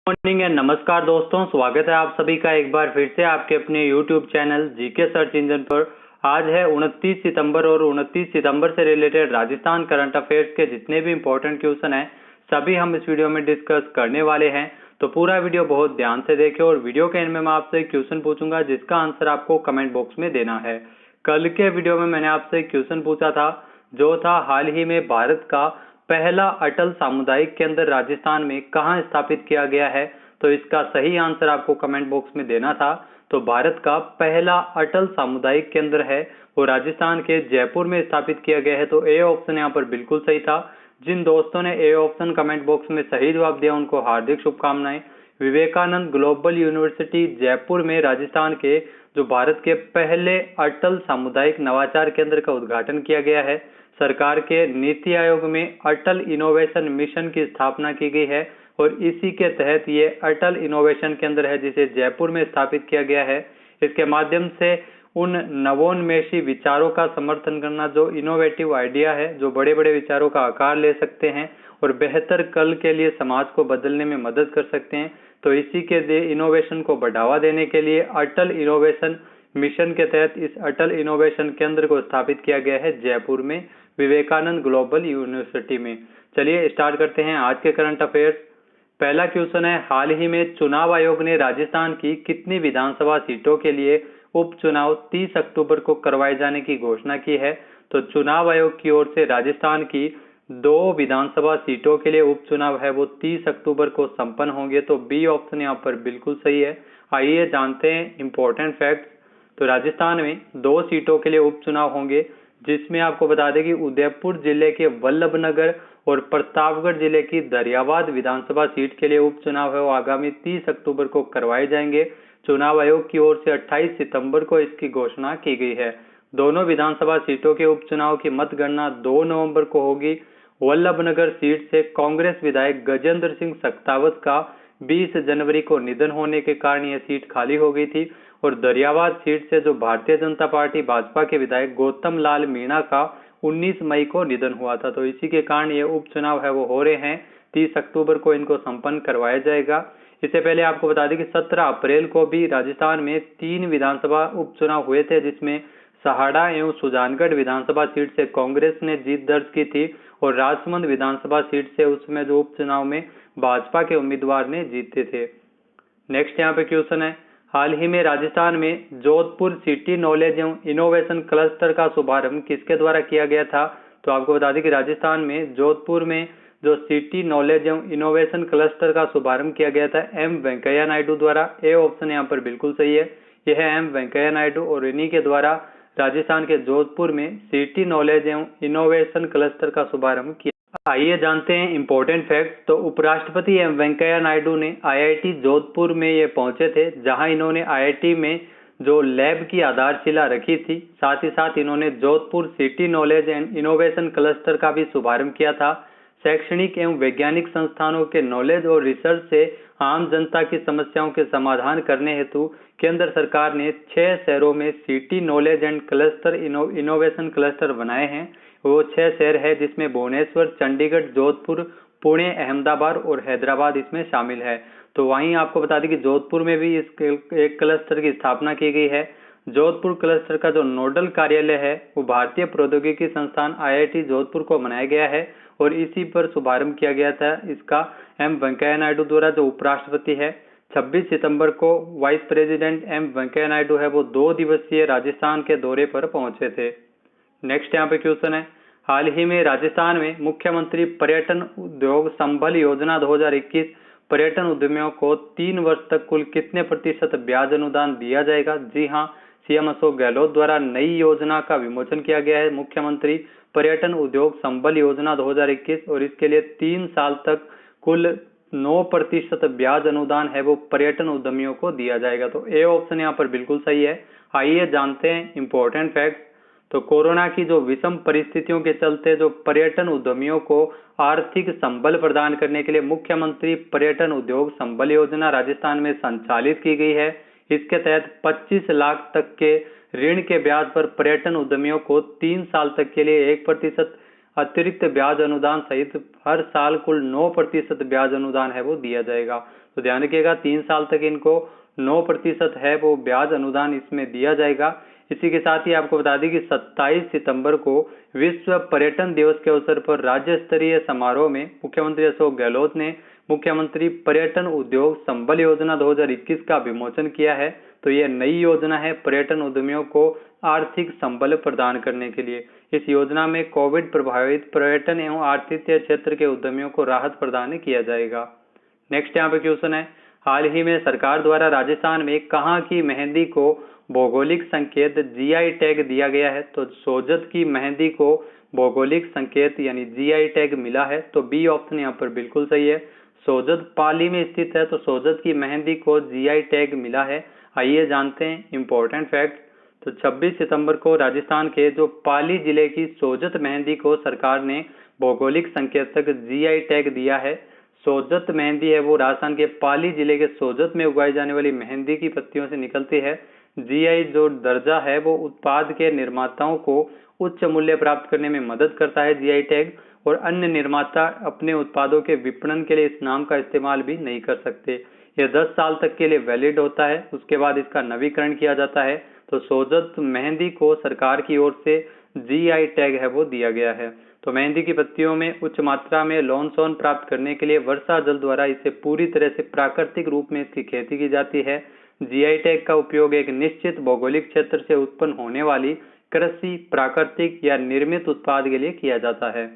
Morning and नमस्कार दोस्तों, स्वागत है आप सभी का एक बार फिर से आपके अपने YouTube channel GK search engine पर। आज है 29 सितंबर और 29 सितंबर से रिलेटेड राजस्थान करंट अफेयर्स के जितने भी इंपॉर्टेंट क्वेश्चन हैं सभी हम इस वीडियो में डिस्कस करने वाले हैं। तो पूरा वीडियो बहुत ध्यान से देखें और वीडियो के एंड में मैं आपसे एक क्वेश्चन पूछूंगा जिसका आंसर आपको कमेंट बॉक्स में देना है। कल के वीडियो में मैंने आपसे एक क्वेश्चन पूछा था जो था हाल ही में भारत का पहला अटल सामुदायिक केंद्र राजस्थान में कहां स्थापित किया गया है। तो इसका सही आंसर आपको कमेंट बॉक्स में देना था। तो भारत का पहला अटल सामुदायिक केंद्र है वो राजस्थान के जयपुर में स्थापित किया गया है। तो ए ऑप्शन यहाँ पर बिल्कुल सही था। जिन दोस्तों ने ए ऑप्शन कमेंट बॉक्स में सही जवाब दिया उनको हार्दिक शुभकामनाएं। विवेकानंद ग्लोबल यूनिवर्सिटी जयपुर में राजस्थान के जो भारत के पहले अटल सामुदायिक नवाचार केंद्र का उद्घाटन किया गया है। सरकार के नीति आयोग में अटल इनोवेशन मिशन की स्थापना की गई है और इसी के तहत ये अटल इनोवेशन केंद्र है जिसे जयपुर में स्थापित किया गया है। इसके माध्यम से उन नवोन्मेषी विचारों का समर्थन करना जो इनोवेटिव आइडिया है, जो बड़े बड़े विचारों का आकार ले सकते हैं और बेहतर कल के लिए समाज को बदलने में मदद कर सकते हैं। तो इसी के इनोवेशन को बढ़ावा देने के लिए अटल इनोवेशन मिशन के तहत इस अटल इनोवेशन केंद्र को स्थापित किया गया है जयपुर में विवेकानंद ग्लोबल यूनिवर्सिटी में। चलिए स्टार्ट करते हैं आज के करंट अफेयर्स। पहला क्वेश्चन है, हाल ही में चुनाव आयोग ने राजस्थान की कितनी विधानसभा सीटों के लिए उपचुनाव 30 अक्टूबर को करवाए जाने की घोषणा की है। तो चुनाव आयोग की ओर से राजस्थान की 2 विधानसभा सीटों के लिए उपचुनाव है वो 30 अक्टूबर को संपन्न होंगे। तो बी ऑप्शन यहाँ पर बिल्कुल सही है। आइए जानते हैं इंपॉर्टेंट फैक्ट्स। तो राजस्थान में 2 सीटों के लिए उपचुनाव होंगे जिसमें आपको बता दें कि उदयपुर जिले के वल्लभनगर और प्रतापगढ़ जिले की दरियाबाद विधानसभा सीट के लिए उपचुनाव है वो आगामी 30 अक्टूबर को करवाए जाएंगे। चुनाव आयोग की ओर से 28 सितंबर को इसकी घोषणा की गई है। दोनों विधानसभा सीटों के उपचुनाव की मतगणना 2 नवंबर को होगी। वल्लभनगर सीट से कांग्रेस विधायक गजेंद्र सिंह सक्तावत का 20 जनवरी को निधन होने के कारण यह सीट खाली हो गई थी और दरियाबाद सीट से जो भारतीय जनता पार्टी भाजपा के विधायक गौतम लाल मीणा का 19 मई को निधन हुआ था। तो इसी के कारण ये उपचुनाव है वो हो रहे हैं। 30 अक्टूबर को इनको संपन्न करवाया जाएगा। इससे पहले आपको बता दें कि 17 अप्रैल को भी राजस्थान में 3 विधानसभा उपचुनाव हुए थे जिसमें सहाड़ा एवं सुजानगढ़ विधानसभा सीट से कांग्रेस ने जीत दर्ज की थी और राजसमंद विधानसभा सीट से उसमें जो उपचुनाव में भाजपा के उम्मीदवार ने जीते थे। नेक्स्ट यहाँ पे क्वेश्चन है, हाल ही में राजस्थान में जोधपुर सिटी नॉलेज एवं इनोवेशन क्लस्टर का शुभारंभ किसके द्वारा किया गया था। तो आपको बता दें कि राजस्थान में जोधपुर में जो सिटी नॉलेज एवं इनोवेशन क्लस्टर का शुभारंभ किया गया था एम वेंकैया नायडू द्वारा। ए ऑप्शन यहाँ पर बिल्कुल सही है। यह है एम वेंकैया नायडू और इन्हीं के द्वारा राजस्थान के जोधपुर में सिटी नॉलेज एवं इनोवेशन क्लस्टर का शुभारंभ किया। आइए जानते हैं इंपॉर्टेंट फैक्ट्स। तो उपराष्ट्रपति एम वेंकैया नायडू ने आईआईटी जोधपुर में ये पहुंचे थे जहां इन्होंने आईआईटी में जो लैब की आधारशिला रखी थी, साथ ही साथ इन्होंने Jodhpur city knowledge and innovation cluster का भी शुभारंभ किया था। शैक्षणिक एवं वैज्ञानिक संस्थानों के नॉलेज और रिसर्च से आम जनता की समस्याओं के समाधान करने हेतु केंद्र सरकार ने 6 शहरों में city knowledge and cluster innovation cluster बनाए हैं। वो 6 शहर है जिसमें भुवनेश्वर, चंडीगढ़, जोधपुर, पुणे, अहमदाबाद और हैदराबाद इसमें शामिल है। तो वहीं आपको बता दें कि जोधपुर में भी इस एक क्लस्टर की स्थापना की गई है। जोधपुर क्लस्टर का जो नोडल कार्यालय है वो भारतीय प्रौद्योगिकी संस्थान आईआईटी जोधपुर को बनाया गया है और इसी पर शुभारंभ किया गया था इसका एम वेंकैया नायडू द्वारा। जो उपराष्ट्रपति है 26 सितंबर को vice president M Venkaiah Naidu है वो 2 दिवसीय राजस्थान के दौरे पर पहुंचे थे। नेक्स्ट यहाँ पे क्वेश्चन है, हाल ही में राजस्थान में मुख्यमंत्री पर्यटन उद्योग संबल योजना 2021 पर्यटन उद्यमियों को 3 वर्ष तक कुल कितने प्रतिशत ब्याज अनुदान दिया जाएगा। जी हाँ, सीएम अशोक गहलोत द्वारा नई योजना का विमोचन किया गया है मुख्यमंत्री पर्यटन उद्योग संबल योजना 2021 और इसके लिए 3 साल तक कुल 9% ब्याज अनुदान है वो पर्यटन उद्यमियों को दिया जाएगा। तो ए ऑप्शन यहाँ पर बिल्कुल सही है। आइए जानते हैं इंपॉर्टेंट फैक्ट्स। तो कोरोना की जो विषम परिस्थितियों के चलते जो पर्यटन उद्यमियों को आर्थिक संबल प्रदान करने के लिए मुख्यमंत्री पर्यटन उद्योग संबल योजना राजस्थान में संचालित की गई है। इसके तहत 25 लाख तक के ऋण के ब्याज पर पर्यटन उद्यमियों को 3 साल तक के लिए 1% अतिरिक्त ब्याज अनुदान सहित हर साल कुल 9% ब्याज अनुदान है वो दिया जाएगा। तो ध्यान रखिएगा 3 साल तक इनको 9% है वो ब्याज अनुदान इसमें दिया जाएगा। इसी के साथ ही आपको बता दें कि 27 सितंबर को विश्व पर्यटन दिवस के अवसर पर राज्य स्तरीय समारोह में मुख्यमंत्री अशोक गहलोत ने मुख्यमंत्री पर्यटन उद्योग संबल योजना 2021 का विमोचन किया है। तो यह नई योजना है पर्यटन उद्यमियों को आर्थिक संबल प्रदान करने के लिए। इस योजना में कोविड प्रभावित पर्यटन एवं आतिथ्य क्षेत्र के उद्यमियों को राहत प्रदान किया जाएगा। नेक्स्ट यहाँ पे क्वेश्चन है, हाल ही में सरकार द्वारा राजस्थान में कहाँ की मेहंदी को भौगोलिक संकेत जीआई टैग दिया गया है? तो सोजत की मेहंदी को भौगोलिक संकेत यानी जीआई टैग मिला है। तो बी ऑप्शन यहाँ पर बिल्कुल सही है। सोजत पाली में स्थित है, तो सोजत की मेहंदी को जीआई टैग मिला है। आइए जानते हैं इंपॉर्टेंट फैक्ट। तो 26 सितंबर को राजस्थान के जो पाली जिले की सोजत मेहंदी को सरकार ने भौगोलिक संकेतक जीआई टैग दिया है। सोजत मेहंदी है वो राजस्थान के पाली जिले के सोजत में उगाई जाने वाली मेहंदी की पत्तियों से निकलती है। जीआई जो दर्जा है वो उत्पाद के निर्माताओं को उच्च मूल्य प्राप्त करने में मदद करता है जीआई टैग, और अन्य निर्माता अपने उत्पादों के विपणन के लिए इस नाम का इस्तेमाल भी नहीं कर सकते। यह 10 साल तक के लिए वैलिड होता है, उसके बाद इसका नवीकरण किया जाता है। तो सोजत मेहंदी को सरकार की ओर से जीआई टैग है वो दिया गया है। तो मेहंदी की पत्तियों में उच्च मात्रा में लॉन्सोन प्राप्त करने के लिए वर्षा जल द्वारा इसे पूरी तरह से प्राकृतिक रूप में इसकी खेती की जाती है। जीआई टैग का उपयोग एक निश्चित भौगोलिक क्षेत्र से उत्पन्न होने वाली कृषि, प्राकृतिक या निर्मित उत्पाद के लिए किया जाता है।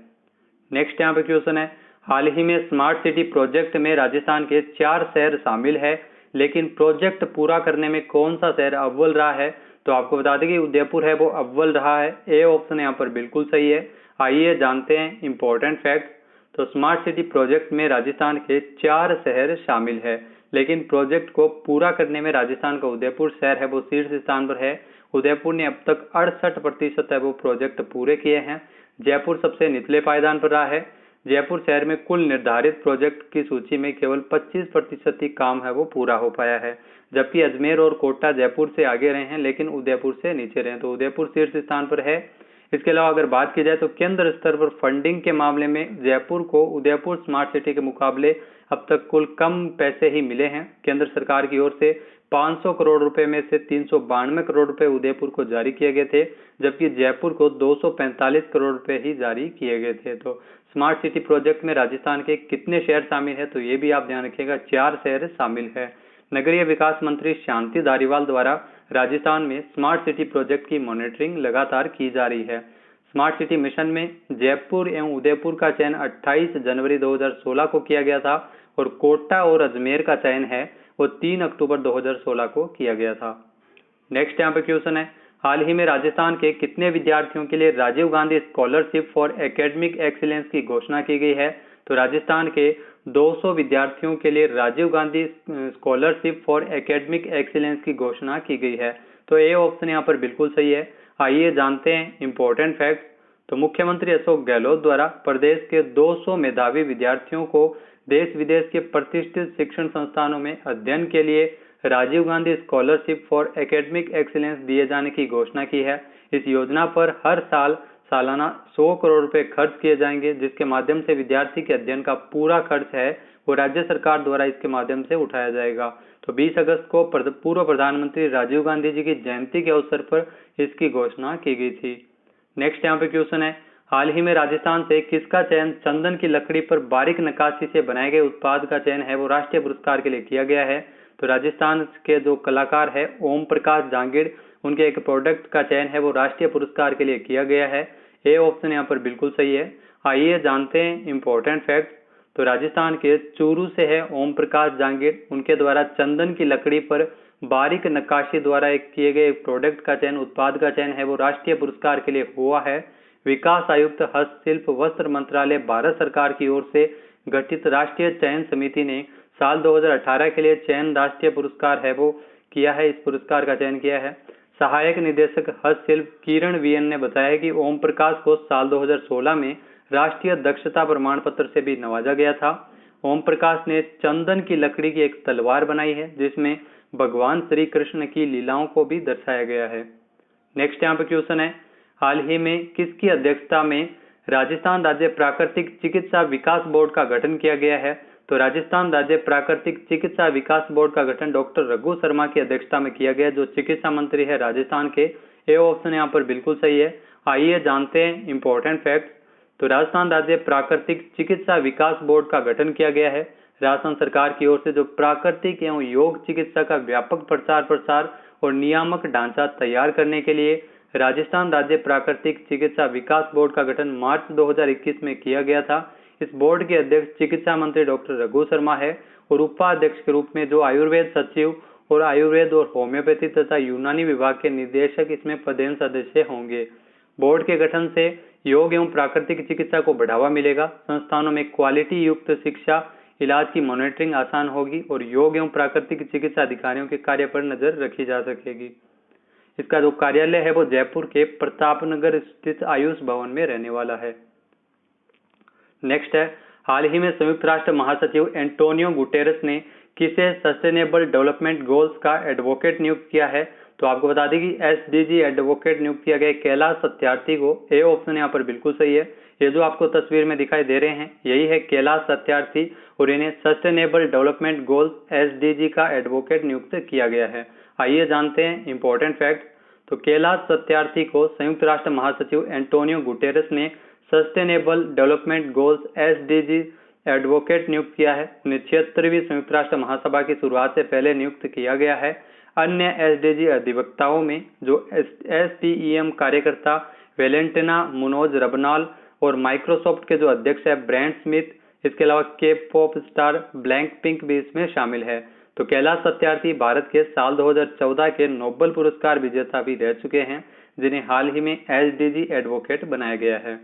नेक्स्ट यहाँ पे क्वेश्चन है, हाल ही में स्मार्ट सिटी प्रोजेक्ट में राजस्थान के 4 शहर शामिल है, लेकिन प्रोजेक्ट पूरा करने में कौन सा शहर अव्वल रहा है? तो आपको बता दें कि उदयपुर है वो अव्वल रहा है। ए ऑप्शन यहाँ पर बिल्कुल सही है। आइए जानते हैं इंपॉर्टेंट फैक्ट। तो स्मार्ट सिटी प्रोजेक्ट में राजस्थान के 4 शहर शामिल है, लेकिन प्रोजेक्ट को पूरा करने में राजस्थान का उदयपुर शहर है वो शीर्ष स्थान पर है। उदयपुर ने अब तक 68% है वो प्रोजेक्ट पूरे किए हैं। जयपुर सबसे निचले पायदान पर रहा है। जयपुर शहर में कुल निर्धारित प्रोजेक्ट की सूची में केवल 25% ही काम है वो पूरा हो पाया है, जबकि अजमेर और कोटा जयपुर से आगे रहे हैं लेकिन उदयपुर से नीचे रहे। तो उदयपुर शीर्ष स्थान पर है। इसके अलावा अगर बात की जाए तो केंद्र स्तर पर फंडिंग के मामले में जयपुर को उदयपुर स्मार्ट सिटी के मुकाबले अब तक कुल कम पैसे ही मिले हैं। केंद्र सरकार की ओर से 500 करोड़ रुपए में से 392 करोड़ रुपए उदयपुर को जारी किए गए थे, जबकि जयपुर को 245 करोड़ रुपए ही जारी किए गए थे। तो स्मार्ट सिटी प्रोजेक्ट में राजस्थान के कितने शहर शामिल है? तो ये भी आप ध्यान रखिएगा, 4 शहर शामिल है। नगरीय विकास मंत्री शांति धारीवाल द्वारा राजस्थान में स्मार्ट सिटी प्रोजेक्ट की मॉनिटरिंग लगातार की जा रही है। स्मार्ट सिटी मिशन में जयपुर एवं उदयपुर का चयन 28 जनवरी 2016 को किया गया था, और कोटा और अजमेर का चयन है वो 3 अक्टूबर 2016 को किया गया था। नेक्स्ट यहाँ पे क्वेश्चन है, हाल ही में राजस्थान के कितने विद्यार्थियों के लिए Rajiv Gandhi scholarship for academic excellence की घोषणा की गई है? तो राजस्थान के 200 विद्यार्थियों के लिए Rajiv Gandhi scholarship for academic excellence की घोषणा की गई है। तो ए ऑप्शन यहाँ पर बिल्कुल सही है। आइए जानते हैं इंपॉर्टेंट फैक्ट। तो मुख्यमंत्री अशोक गहलोत द्वारा प्रदेश के 200 मेधावी विद्यार्थियों को देश विदेश के प्रतिष्ठित शिक्षण संस्थानों में अध्ययन के लिए Rajiv Gandhi scholarship for academic excellence दिए जाने की घोषणा की है। इस योजना पर हर साल सालाना 100 करोड़ रुपए खर्च किए जाएंगे, जिसके माध्यम से विद्यार्थी के अध्ययन का पूरा खर्च है वो राज्य सरकार द्वारा इसके माध्यम से उठाया जाएगा। तो 20 अगस्त को पूर्व प्रधानमंत्री राजीव गांधी जी की जयंती के अवसर पर इसकी घोषणा की गई थी। नेक्स्ट यहाँ पे क्वेश्चन है, हाल ही में राजस्थान से किसका चयन चंदन की लकड़ी पर बारीक नक्काशी से बनाए गए उत्पाद का चयन है वो राष्ट्रीय पुरस्कार के लिए किया गया है? तो राजस्थान के जो कलाकार है ओम प्रकाश जांगिड़, उनके एक प्रोडक्ट का चयन है वो राष्ट्रीय पुरस्कार के लिए किया गया है। ए ऑप्शन यहाँ पर बिल्कुल सही है। आइए जानते हैं इंपॉर्टेंट फैक्ट। तो राजस्थान के चूरू से है ओम प्रकाश जांगिड़, उनके द्वारा चंदन की लकड़ी पर बारीक नक्काशी द्वारा एक किए गए प्रोडक्ट का चयन, उत्पाद का चयन है वो राष्ट्रीय पुरस्कार के लिए हुआ है। विकास आयुक्त हस्तशिल्प वस्त्र मंत्रालय भारत सरकार की ओर से गठित राष्ट्रीय चयन समिति ने साल 2018 के लिए चयन राष्ट्रीय पुरस्कार है वो किया है, इस पुरस्कार का चयन किया है। सहायक निदेशक हस्तशिल्प किरण वीएन ने बताया कि ओम प्रकाश को साल 2016 में राष्ट्रीय दक्षता प्रमाण पत्र से भी नवाजा गया था। ओम प्रकाश ने चंदन की लकड़ी की एक तलवार बनाई है, जिसमें भगवान श्री कृष्ण की लीलाओं को भी दर्शाया गया है। नेक्स्ट यहाँ पे क्वेश्चन है, हाल ही में किसकी अध्यक्षता में राजस्थान राज्य प्राकृतिक चिकित्सा विकास बोर्ड का गठन किया गया है? तो तो राजस्थान राज्य प्राकृतिक चिकित्सा विकास बोर्ड का गठन डॉक्टर रघु शर्मा की अध्यक्षता में किया गया, जो चिकित्सा मंत्री है राजस्थान के। ए ऑप्शन यहाँ पर बिल्कुल सही है। आइए जानते हैं इंपॉर्टेंट फैक्ट। तो राजस्थान राज्य प्राकृतिक चिकित्सा विकास बोर्ड का गठन किया गया है। राजस्थान सरकार की ओर से जो प्राकृतिक एवं योग चिकित्सा का व्यापक प्रचार प्रसार और नियामक ढांचा तैयार करने के लिए राजस्थान राज्य प्राकृतिक चिकित्सा विकास बोर्ड का गठन मार्च 2021 में किया गया था। इस बोर्ड के अध्यक्ष चिकित्सा मंत्री डॉक्टर रघु शर्मा है और उपाध्यक्ष के रूप में जो आयुर्वेद सचिव और आयुर्वेद और होम्योपैथी तथा यूनानी विभाग के निदेशक इसमें पदेन सदस्य होंगे। बोर्ड के गठन से योग एवं प्राकृतिक चिकित्सा को बढ़ावा मिलेगा। संस्थानों में क्वालिटी युक्त शिक्षा, इलाज की मॉनिटरिंग आसान होगी और योग एवं प्राकृतिक चिकित्सा अधिकारियों के कार्य पर नजर रखी जा सकेगी। इसका जो कार्यालय है वो जयपुर के प्रतापनगर स्थित आयुष भवन में रहने वाला है। नेक्स्ट है, हाल ही में संयुक्त राष्ट्र महासचिव एंटोनियो गुटेरेस ने किसे सस्टेनेबल डेवलपमेंट गोल्स का एडवोकेट नियुक्त किया है? तो आपको बता दें कि एसडीजी एडवोकेट नियुक्त किया गया कैलाश सत्यार्थी को। ए ऑप्शन यहाँ पर बिल्कुल सही है। ये जो आपको तस्वीर में दिखाई दे रहे हैं यही है कैलाश सत्यार्थी और इन्हें सस्टेनेबल डेवलपमेंट गोल्स एसडीजी का एडवोकेट नियुक्त किया गया है। आइए जानते हैं इंपॉर्टेंट फैक्ट। तो कैलाश सत्यार्थी को संयुक्त राष्ट्र महासचिव एंटोनियो गुटेरेस ने sustainable development goals SDG advocate नियुक्त किया है। 76वीं संयुक्त राष्ट्र महासभा की शुरुआत से पहले नियुक्त किया गया है। अन्य एसडीजी अधिवक्ताओं में जो एसटीईएम कार्यकर्ता वेलेंटिना मुनोज रबनाल और माइक्रोसॉफ्ट के जो अध्यक्ष है ब्रैंड स्मिथ, इसके अलावा के पॉप स्टार ब्लैंक पिंक भी इसमें शामिल है। तो कैलाश सत्यार्थी भारत के साल 2014 के नोबेल पुरस्कार विजेता भी रह चुके हैं, जिन्हें हाल ही में एसडीजी एडवोकेट बनाया गया है।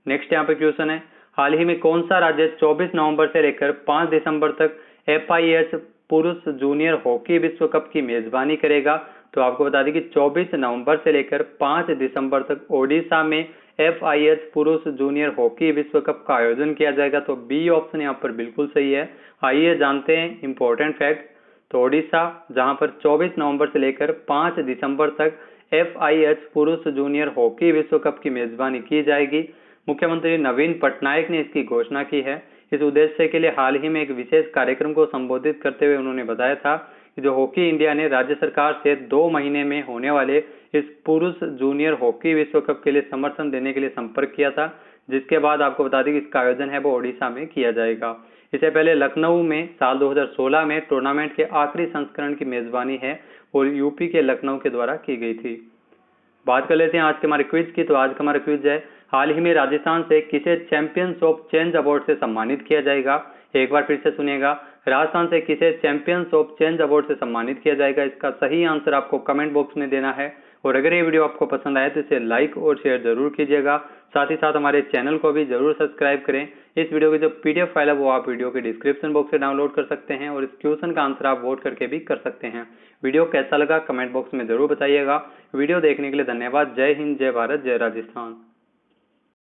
नेक्स्ट यहाँ पे क्वेश्चन है, हाल ही में कौन सा राज्य 24 नवंबर से लेकर 5 दिसंबर तक FIH पुरुष जूनियर हॉकी विश्व कप की मेजबानी करेगा? तो आपको बता दें कि 24 नवंबर से लेकर 5 दिसंबर तक ओडिशा में FIH पुरुष जूनियर हॉकी विश्व कप का आयोजन किया जाएगा। तो बी ऑप्शन यहाँ पर बिल्कुल सही है। आइए जानते हैं इंपॉर्टेंट फैक्ट। तो ओडिशा जहां पर 24 नवंबर से लेकर 5 दिसंबर तक FIH पुरुष जूनियर हॉकी विश्व कप की मेजबानी की जाएगी। मुख्यमंत्री नवीन पटनायक ने इसकी घोषणा की है। इस उद्देश्य के लिए हाल ही में एक विशेष कार्यक्रम को संबोधित करते हुए उन्होंने बताया था कि जो हॉकी इंडिया ने राज्य सरकार से 2 महीने में होने वाले इस पुरुष जूनियर हॉकी विश्व कप के लिए समर्थन देने के लिए संपर्क किया था, जिसके बाद आपको बता दें कि इसका आयोजन है वो ओडिशा में किया जाएगा। इससे पहले लखनऊ में साल 2016 में टूर्नामेंट के आखिरी संस्करण की मेजबानी है और यूपी के लखनऊ के द्वारा की गई थी। बात कर लेते हैं आज के हमारे क्विज की। तो आज का हमारा क्विज है, हाल ही में राजस्थान से किसे चैंपियंस ऑफ चेंज अवार्ड से सम्मानित किया जाएगा? एक बार फिर से सुनिएगा, राजस्थान से किसे चैंपियंस ऑफ चेंज अवार्ड से सम्मानित किया जाएगा? इसका सही आंसर आपको कमेंट बॉक्स में देना है। और अगर ये वीडियो आपको पसंद आए तो इसे लाइक और शेयर जरूर कीजिएगा। साथ ही साथ हमारे चैनल को भी जरूर सब्सक्राइब करें। इस वीडियो की जो PDF फाइल है वो आप वीडियो के डिस्क्रिप्शन बॉक्स से डाउनलोड कर सकते हैं और इस क्वेश्चन का आंसर आप वोट करके भी कर सकते हैं। वीडियो कैसा लगा कमेंट बॉक्स में जरूर बताइएगा। वीडियो देखने के लिए धन्यवाद। जय हिंद, जय भारत, जय राजस्थान।